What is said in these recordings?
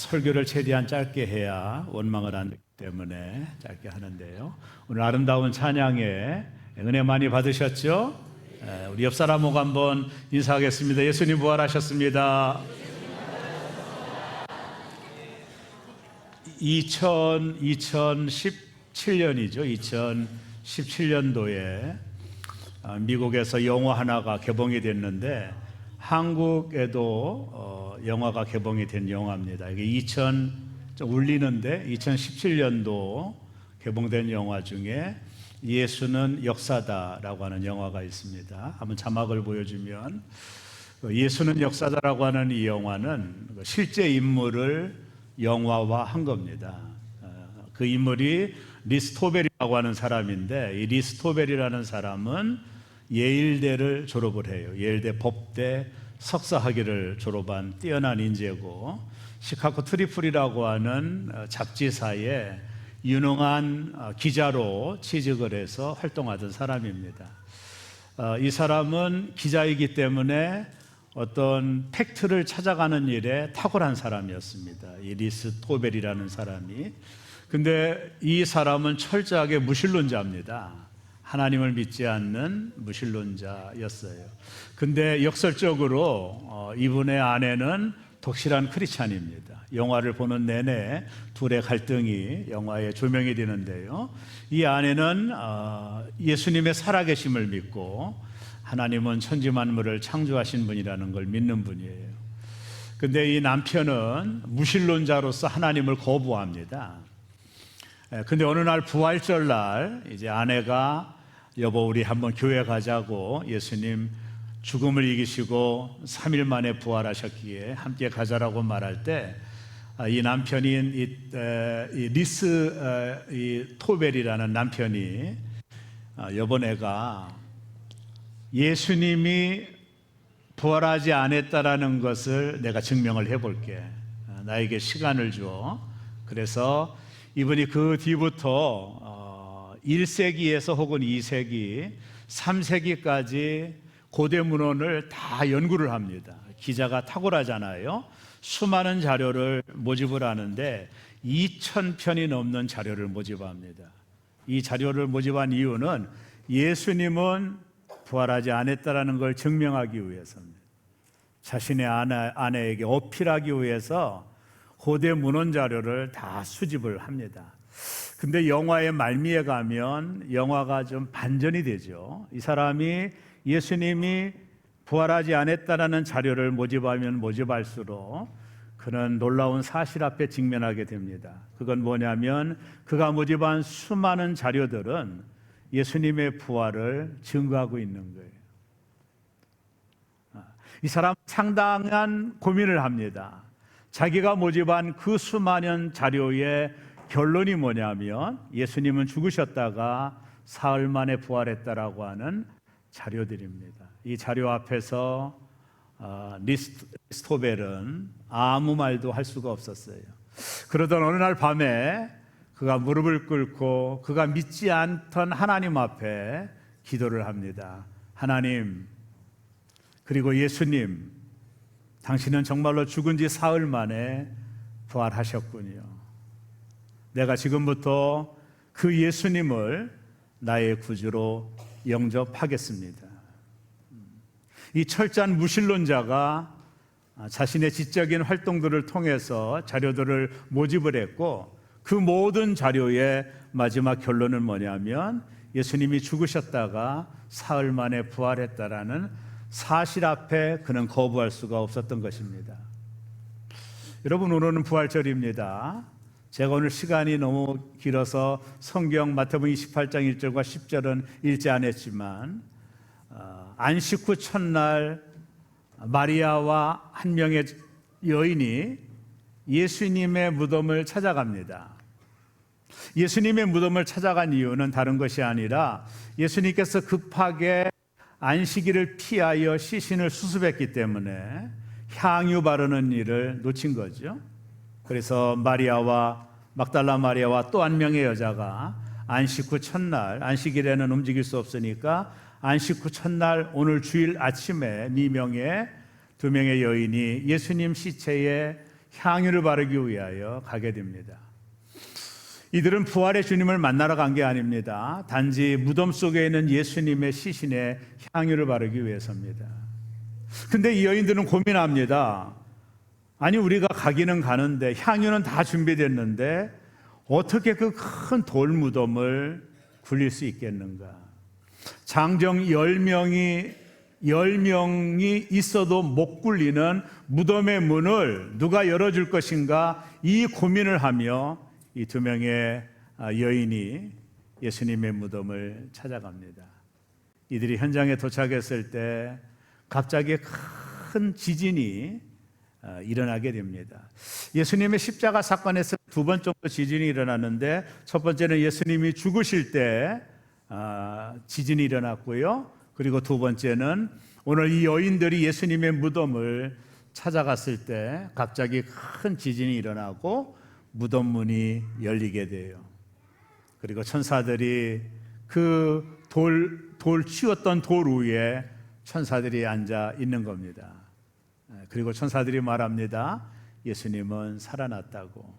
설교를 최대한 짧게 해야 원망을 안 하기 때문에 짧게 하는데요. 오늘 아름다운 찬양에 은혜 많이 받으셨죠? 우리 옆 사람하고 한번 인사하겠습니다. 예수님 부활하셨습니다. 2017년이죠. 2017년도에 미국에서 영화 하나가 개봉이 됐는데 한국에도 영화가 개봉이 된 영화입니다. 이게 좀 울리는데 2017년도 개봉된 영화 중에 예수는 역사다라고 하는 영화가 있습니다. 한번 자막을 보여주면 예수는 역사다라고 하는 이 영화는 실제 인물을 영화화한 겁니다. 그 인물이 리스토벨이라고 하는 사람인데 이 리스토벨이라는 사람은 예일대를 졸업을 해요. 예일대 법대 석사학위를 졸업한 뛰어난 인재고 시카고 트리플이라고 하는 잡지사에 유능한 기자로 취직을 해서 활동하던 사람입니다. 이 사람은 기자이기 때문에 어떤 팩트를 찾아가는 일에 탁월한 사람이었습니다. 이 리스토벨이라는 사람이. 근데 이 사람은 철저하게 무신론자입니다. 하나님을 믿지 않는 무신론자였어요. 근데 역설적으로 이분의 아내는 독실한 크리스찬입니다. 영화를 보는 내내 둘의 갈등이 영화에 조명이 되는데요. 이 아내는 예수님의 살아계심을 믿고 하나님은 천지만물을 창조하신 분이라는 걸 믿는 분이에요. 근데 이 남편은 무신론자로서 하나님을 거부합니다. 근데 어느 날 부활절 날 이제 아내가 여보 우리 한번 교회 가자고 예수님 죽음을 이기시고 3일 만에 부활하셨기에 함께 가자라고 말할 때 이 남편인 이 토벨이라는 남편이 여보 내가 예수님이 부활하지 않았다라는 것을 내가 증명을 해볼게. 나에게 시간을 줘. 그래서 이분이 그 뒤부터 1세기에서 혹은 2세기, 3세기까지 고대 문헌을 다 연구를 합니다. 기자가 탁월하잖아요. 수많은 자료를 모집을 하는데 2,000편이 넘는 자료를 모집합니다. 이 자료를 모집한 이유는 예수님은 부활하지 않았다는 걸 증명하기 위해서입니다. 자신의 아내에게 어필하기 위해서 고대 문헌 자료를 다 수집을 합니다. 근데 영화의 말미에 가면 영화가 좀 반전이 되죠. 이 사람이 예수님이 부활하지 않았다는 자료를 모집하면 모집할수록 그는 놀라운 사실 앞에 직면하게 됩니다. 그건 뭐냐면 그가 모집한 수많은 자료들은 예수님의 부활을 증거하고 있는 거예요. 이 사람 상당한 고민을 합니다. 자기가 모집한 그 수많은 자료의 결론이 뭐냐면 예수님은 죽으셨다가 사흘 만에 부활했다라고 하는 자료들입니다. 이 자료 앞에서 리스토벨은 아무 말도 할 수가 없었어요. 그러던 어느 날 밤에 그가 무릎을 꿇고 그가 믿지 않던 하나님 앞에 기도를 합니다. 하나님, 그리고 예수님, 당신은 정말로 죽은 지 사흘 만에 부활하셨군요. 내가 지금부터 그 예수님을 나의 구주로 영접하겠습니다. 이 철저한 무신론자가 자신의 지적인 활동들을 통해서 자료들을 모집을 했고 그 모든 자료의 마지막 결론은 뭐냐면 예수님이 죽으셨다가 사흘 만에 부활했다라는 사실 앞에 그는 거부할 수가 없었던 것입니다. 여러분, 오늘은 부활절입니다. 제가 오늘 시간이 너무 길어서 성경 마태복음 28장 1절과 10절은 읽지 않았지만 안식 후 첫날 마리아와 한 명의 여인이 예수님의 무덤을 찾아갑니다. 예수님의 무덤을 찾아간 이유는 다른 것이 아니라 예수님께서 급하게 안식일을 피하여 시신을 수습했기 때문에 향유 바르는 일을 놓친 거죠. 그래서 마리아와 막달라 마리아와 또 한 명의 여자가 안식 후 첫날, 안식일에는 움직일 수 없으니까 안식 후 첫날 오늘 주일 아침에 미명에 두 명의 여인이 예수님 시체에 향유를 바르기 위하여 가게 됩니다. 이들은 부활의 주님을 만나러 간 게 아닙니다. 단지 무덤 속에 있는 예수님의 시신에 향유를 바르기 위해서입니다. 근데 이 여인들은 고민합니다. 아니, 우리가 가기는 가는데 향유는 다 준비됐는데 어떻게 그 큰 돌무덤을 굴릴 수 있겠는가? 장정 10명이 있어도 못 굴리는 무덤의 문을 누가 열어줄 것인가? 이 고민을 하며 이 두 명의 여인이 예수님의 무덤을 찾아갑니다. 이들이 현장에 도착했을 때 갑자기 큰 지진이 일어나게 됩니다. 예수님의 십자가 사건에서 두 번 정도 지진이 일어났는데, 첫 번째는 예수님이 죽으실 때 지진이 일어났고요. 그리고 두 번째는 오늘 이 여인들이 예수님의 무덤을 찾아갔을 때 갑자기 큰 지진이 일어나고 무덤 문이 열리게 돼요. 그리고 천사들이 그 돌 치웠던 돌 위에 천사들이 앉아 있는 겁니다. 그리고 천사들이 말합니다. 예수님은 살아났다고.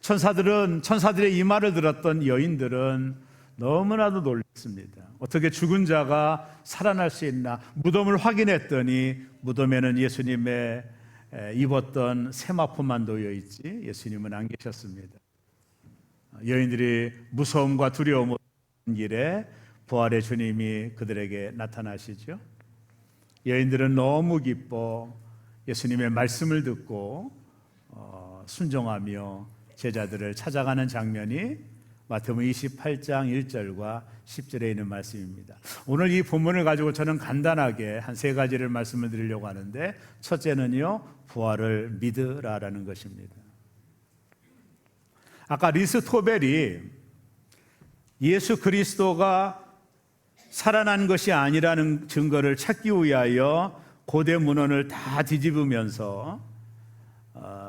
천사들의 이 말을 들었던 여인들은 너무나도 놀랐습니다. 어떻게 죽은 자가 살아날 수 있나? 무덤을 확인했더니 무덤에는 예수님의 입었던 세마포만 놓여 있지 예수님은 안 계셨습니다. 여인들이 무서움과 두려움을 길에 부활의 주님이 그들에게 나타나시죠. 여인들은 너무 기뻐 예수님의 말씀을 듣고 순종하며 제자들을 찾아가는 장면이 마태복음 28장 1절과 10절에 있는 말씀입니다. 오늘 이 본문을 가지고 저는 간단하게 한 세 가지를 말씀을 드리려고 하는데, 첫째는요, 부활을 믿으라라는 것입니다. 아까 리스토벨이 예수 그리스도가 살아난 것이 아니라는 증거를 찾기 위하여 고대 문헌을 다 뒤집으면서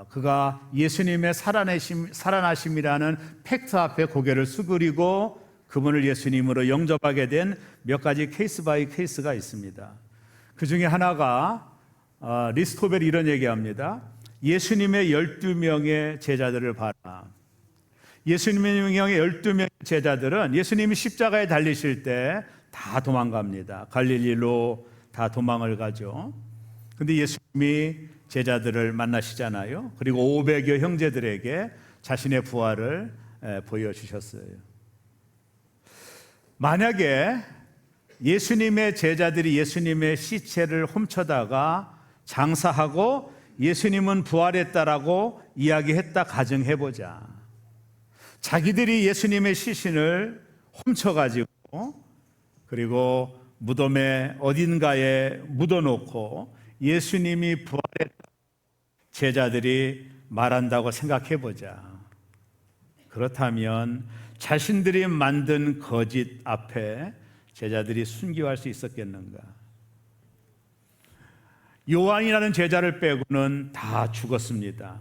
그가 예수님의 살아나심이라는 팩트 앞에 고개를 숙이고 그분을 예수님으로 영접하게 된 몇 가지 케이스 바이 케이스가 있습니다. 그 중에 하나가 리스토벨이 이런 얘기합니다. 예수님의 12명의 제자들을 봐라. 예수님의 12명의 제자들은 예수님이 십자가에 달리실 때 다 도망갑니다. 갈릴리로 다 도망을 가죠. 근데 예수님이 제자들을 만나시잖아요. 그리고 500여 형제들에게 자신의 부활을 보여주셨어요. 만약에 예수님의 제자들이 예수님의 시체를 훔쳐다가 장사하고 예수님은 부활했다라고 이야기했다 가정해보자. 자기들이 예수님의 시신을 훔쳐가지고 그리고 무덤에 어딘가에 묻어놓고 예수님이 부활했다 제자들이 말한다고 생각해보자. 그렇다면 자신들이 만든 거짓 앞에 제자들이 순교할 수 있었겠는가? 요한이라는 제자를 빼고는 다 죽었습니다.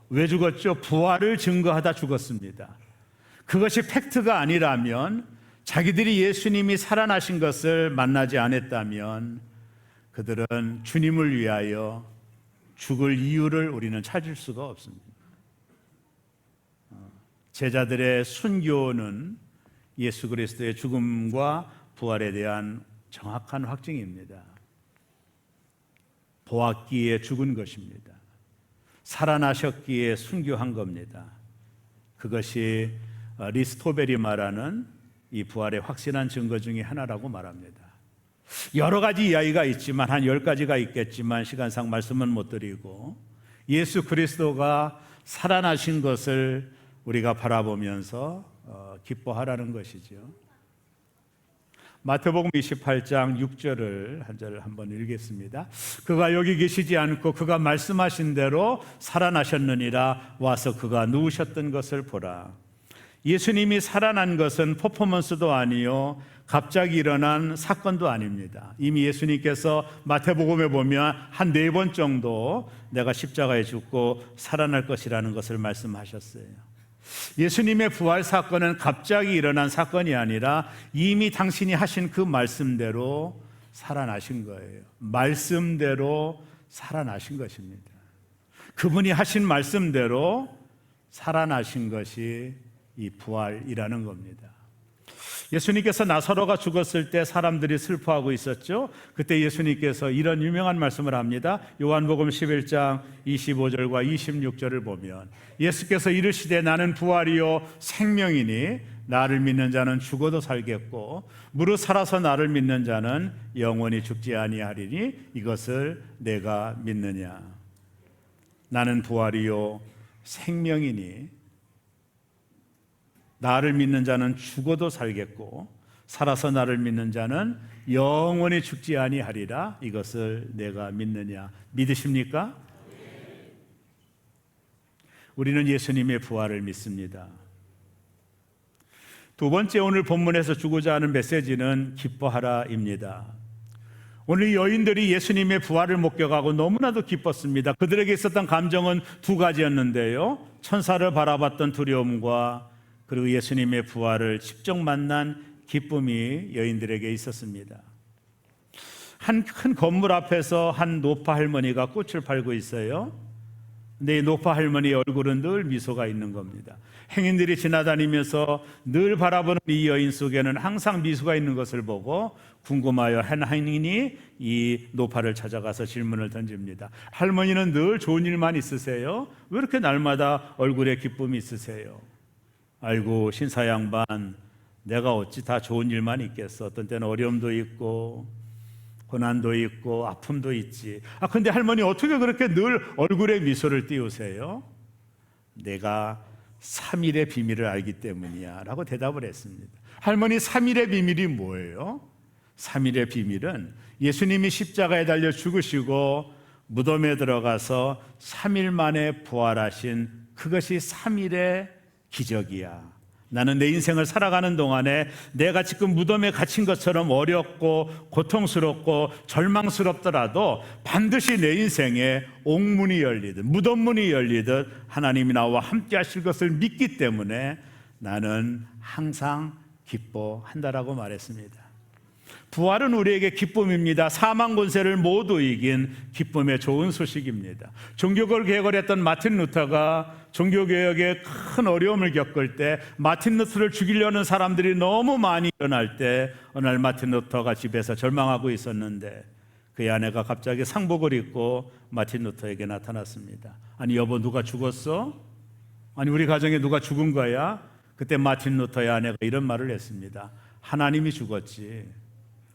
왜 죽었죠? 부활을 증거하다 죽었습니다. 그것이 팩트가 아니라면, 자기들이 예수님이 살아나신 것을 만나지 않았다면 그들은 주님을 위하여 죽을 이유를 우리는 찾을 수가 없습니다. 제자들의 순교는 예수 그리스도의 죽음과 부활에 대한 정확한 확증입니다. 보았기에 죽은 것입니다. 살아나셨기에 순교한 겁니다. 그것이 리스토벨이 말하는 이 부활의 확실한 증거 중에 하나라고 말합니다. 여러 가지 이야기가 있지만 한 10가지가 있겠지만 시간상 말씀은 못 드리고, 예수 그리스도가 살아나신 것을 우리가 바라보면서 기뻐하라는 것이죠. 마태복음 28장 6절을 한 절 한번 읽겠습니다. 그가 여기 계시지 않고 그가 말씀하신 대로 살아나셨느니라. 와서 그가 누우셨던 것을 보라. 예수님이 살아난 것은 퍼포먼스도 아니요 갑자기 일어난 사건도 아닙니다. 이미 예수님께서 마태복음에 보면 한 4번 정도 내가 십자가에 죽고 살아날 것이라는 것을 말씀하셨어요. 예수님의 부활 사건은 갑자기 일어난 사건이 아니라 이미 당신이 하신 그 말씀대로 살아나신 거예요. 말씀대로 살아나신 것입니다. 그분이 하신 말씀대로 살아나신 것이 이 부활이라는 겁니다. 예수님께서 나사로가 죽었을 때 사람들이 슬퍼하고 있었죠. 그때 예수님께서 이런 유명한 말씀을 합니다. 요한복음 11장 25절과 26절을 보면 예수께서 이르시되 나는 부활이요 생명이니 나를 믿는 자는 죽어도 살겠고 무릇 살아서 나를 믿는 자는 영원히 죽지 아니하리니 이것을 내가 믿느냐. 나는 부활이요 생명이니 나를 믿는 자는 죽어도 살겠고 살아서 나를 믿는 자는 영원히 죽지 아니하리라. 이것을 내가 믿느냐. 믿으십니까? 우리는 예수님의 부활을 믿습니다. 두 번째, 오늘 본문에서 주고자 하는 메시지는 기뻐하라입니다. 오늘 이 여인들이 예수님의 부활을 목격하고 너무나도 기뻤습니다. 그들에게 있었던 감정은 두 가지였는데요, 천사를 바라봤던 두려움과 그리고 예수님의 부활을 직접 만난 기쁨이 여인들에게 있었습니다. 한 큰 건물 앞에서 한 노파 할머니가 꽃을 팔고 있어요. 근데 이 노파 할머니의 얼굴은 늘 미소가 있는 겁니다. 행인들이 지나다니면서 늘 바라보는 이 여인 속에는 항상 미소가 있는 것을 보고 궁금하여 한 행인이 이 노파를 찾아가서 질문을 던집니다. 할머니는 늘 좋은 일만 있으세요? 왜 이렇게 날마다 얼굴에 기쁨이 있으세요? 아이고 신사 양반, 내가 어찌 다 좋은 일만 있겠어. 어떤 때는 어려움도 있고 고난도 있고 아픔도 있지. 근데 할머니 어떻게 그렇게 늘 얼굴에 미소를 띄우세요? 내가 3일의 비밀을 알기 때문이야 라고 대답을 했습니다. 할머니, 3일의 비밀이 뭐예요? 3일의 비밀은 예수님이 십자가에 달려 죽으시고 무덤에 들어가서 3일 만에 부활하신 그것이 3일의 기적이야. 나는 내 인생을 살아가는 동안에 내가 지금 무덤에 갇힌 것처럼 어렵고 고통스럽고 절망스럽더라도 반드시 내 인생에 옥문이 열리듯 무덤문이 열리듯 하나님이 나와 함께 하실 것을 믿기 때문에 나는 항상 기뻐한다라고 말했습니다. 부활은 우리에게 기쁨입니다. 사망 권세를 모두 이긴 기쁨의 좋은 소식입니다. 종교개혁을 개혁했던 마틴 루터가 종교개혁에 큰 어려움을 겪을 때 마틴 루터를 죽이려는 사람들이 너무 많이 일어날 때 어느 날 마틴 루터가 집에서 절망하고 있었는데 그의 아내가 갑자기 상복을 입고 마틴 루터에게 나타났습니다. 아니 여보, 누가 죽었어? 아니 우리 가정에 누가 죽은 거야? 그때 마틴 루터의 아내가 이런 말을 했습니다. 하나님이 죽었지.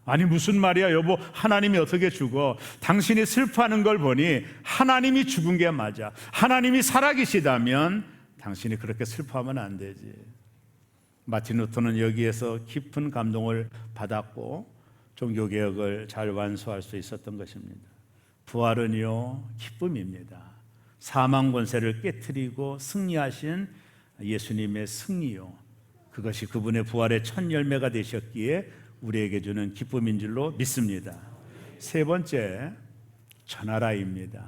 아니 무슨 말이야 여보, 하나님이 어떻게 죽어? 당신이 슬퍼하는 걸 보니 하나님이 죽은 게 맞아. 하나님이 살아계시다면 당신이 그렇게 슬퍼하면 안 되지. 마틴 루터는 여기에서 깊은 감동을 받았고 종교개혁을 잘 완수할 수 있었던 것입니다. 부활은요 기쁨입니다. 사망 권세를 깨트리고 승리하신 예수님의 승리요, 그것이 그분의 부활의 첫 열매가 되셨기에 우리에게 주는 기쁨인 줄로 믿습니다. 세 번째, 전하라입니다.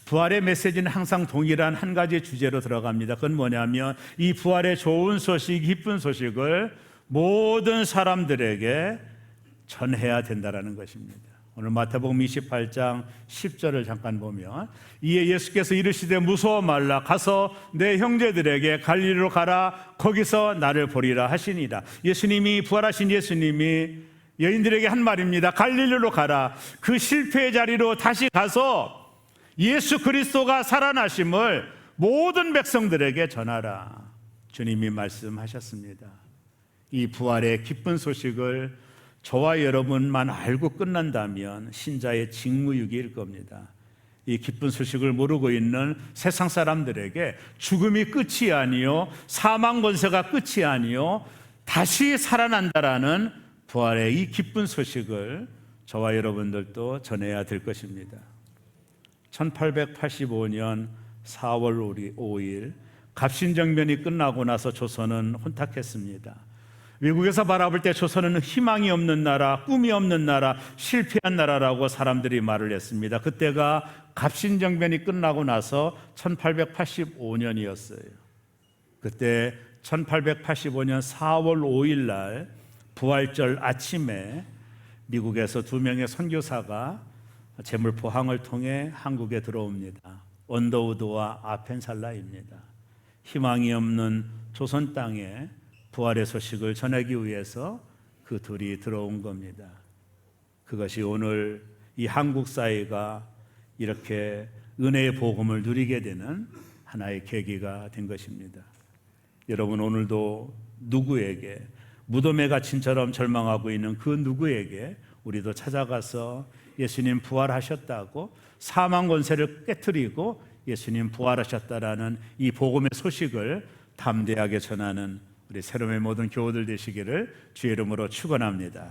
부활의 메시지는 항상 동일한 한 가지 주제로 들어갑니다. 그건 뭐냐면 이 부활의 좋은 소식, 기쁜 소식을 모든 사람들에게 전해야 된다는 것입니다. 오늘 마태복음 28장 10절을 잠깐 보면 이에 예수께서 이르시되 무서워 말라, 가서 내 형제들에게 갈릴리로 가라, 거기서 나를 보리라 하시니라. 예수님이, 부활하신 예수님이 여인들에게 한 말입니다. 갈릴리로 가라. 그 실패의 자리로 다시 가서 예수 그리스도가 살아나심을 모든 백성들에게 전하라. 주님이 말씀하셨습니다. 이 부활의 기쁜 소식을 저와 여러분만 알고 끝난다면 신자의 직무유기일 겁니다. 이 기쁜 소식을 모르고 있는 세상 사람들에게 죽음이 끝이 아니요 사망 권세가 끝이 아니요 다시 살아난다라는 부활의 이 기쁜 소식을 저와 여러분들도 전해야 될 것입니다. 1885년 4월 5일 갑신정변이 끝나고 나서 조선은 혼탁했습니다. 외국에서 바라볼 때 조선은 희망이 없는 나라, 꿈이 없는 나라, 실패한 나라라고 사람들이 말을 했습니다. 그때가 갑신정변이 끝나고 나서 1885년이었어요. 그때 1885년 4월 5일 날 부활절 아침에 미국에서 2명의 선교사가 재물포항을 통해 한국에 들어옵니다. 언더우드와 아펜살라입니다. 희망이 없는 조선 땅에 부활의 소식을 전하기 위해서 그 둘이 들어온 겁니다. 그것이 오늘 이 한국 사회가 이렇게 은혜의 복음을 누리게 되는 하나의 계기가 된 것입니다. 여러분, 오늘도 누구에게, 무덤의 갇힌처럼 절망하고 있는 그 누구에게 우리도 찾아가서 예수님 부활하셨다고, 사망 권세를 깨트리고 예수님 부활하셨다라는 이 복음의 소식을 담대하게 전하는 우리 새롬의 모든 교우들 되시기를 주의 이름으로 축원합니다.